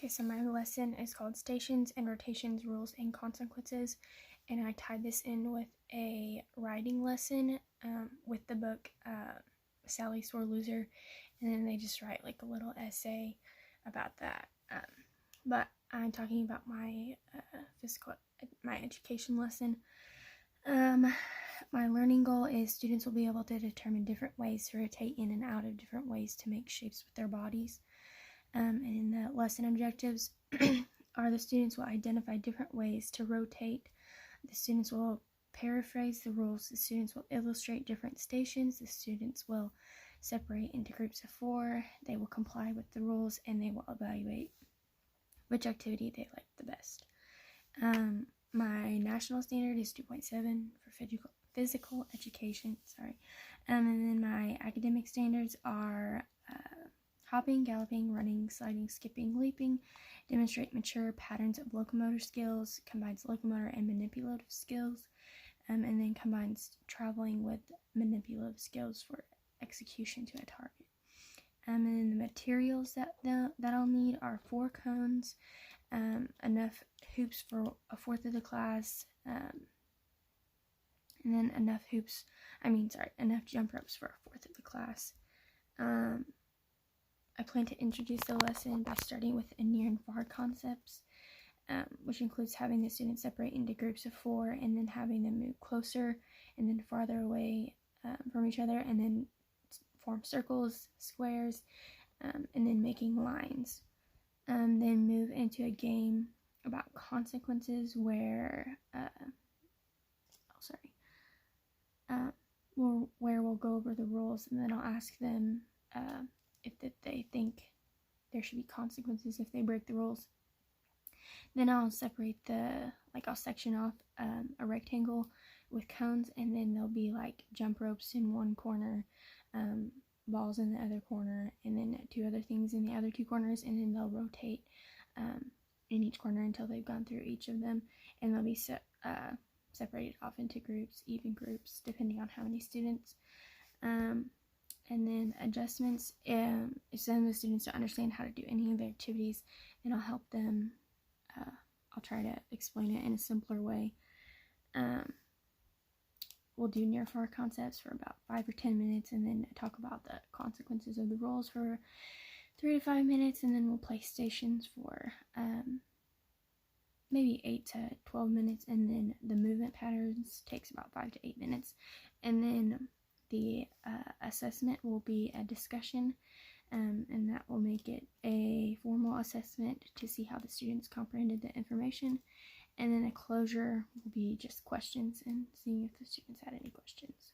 Okay, so my lesson is called Stations and Rotations, Rules and Consequences, and I tied this in with a writing lesson with the book Sally Sore Loser, and then they just write like a little essay about that. But I'm talking about my my education lesson. My learning goal is students will be able to determine different ways to rotate in and out of different ways to make shapes with their bodies. And in the lesson objectives are the students will identify different ways to rotate. The students will paraphrase the rules. The students will illustrate different stations. The students will separate into groups of 4. They will comply with the rules, and they will evaluate which activity they like the best. My national standard is 2.7 for physical education. And then my academic standards are hopping, galloping, running, sliding, skipping, leaping, demonstrate mature patterns of locomotor skills, combines locomotor and manipulative skills, and then combines traveling with manipulative skills for execution to a target. And then the materials that I'll need are 4 cones, enough hoops for a fourth of the class, and then enough jump ropes for a fourth of the class. I plan to introduce the lesson by starting with near and far concepts, which includes having the students separate into groups of 4 and then having them move closer and then farther away from each other, and then form circles, squares, and then making lines. Then move into a game about consequences where we'll go over the rules, and then I'll ask them if they think there should be consequences if they break the rules. Then I'll separate I'll section off a rectangle with cones, and then there'll be like jump ropes in one corner, balls in the other corner, and then 2 other things in the other 2 corners, and then they'll rotate in each corner until they've gone through each of them, and they'll be separated off into groups, even groups, depending on how many students. And then adjustments, if some of the students don't understand how to do any of the activities, then I'll help them. I'll try to explain it in a simpler way. We'll do near far concepts for about 5 or 10 minutes, and then talk about the consequences of the rules for 3 to 5 minutes, and then we'll play stations for maybe 8 to 12 minutes, and then the movement patterns takes about 5 to 8 minutes, and then the assessment will be a discussion, and that will make it a formal assessment to see how the students comprehended the information, and then a closure will be just questions and seeing if the students had any questions.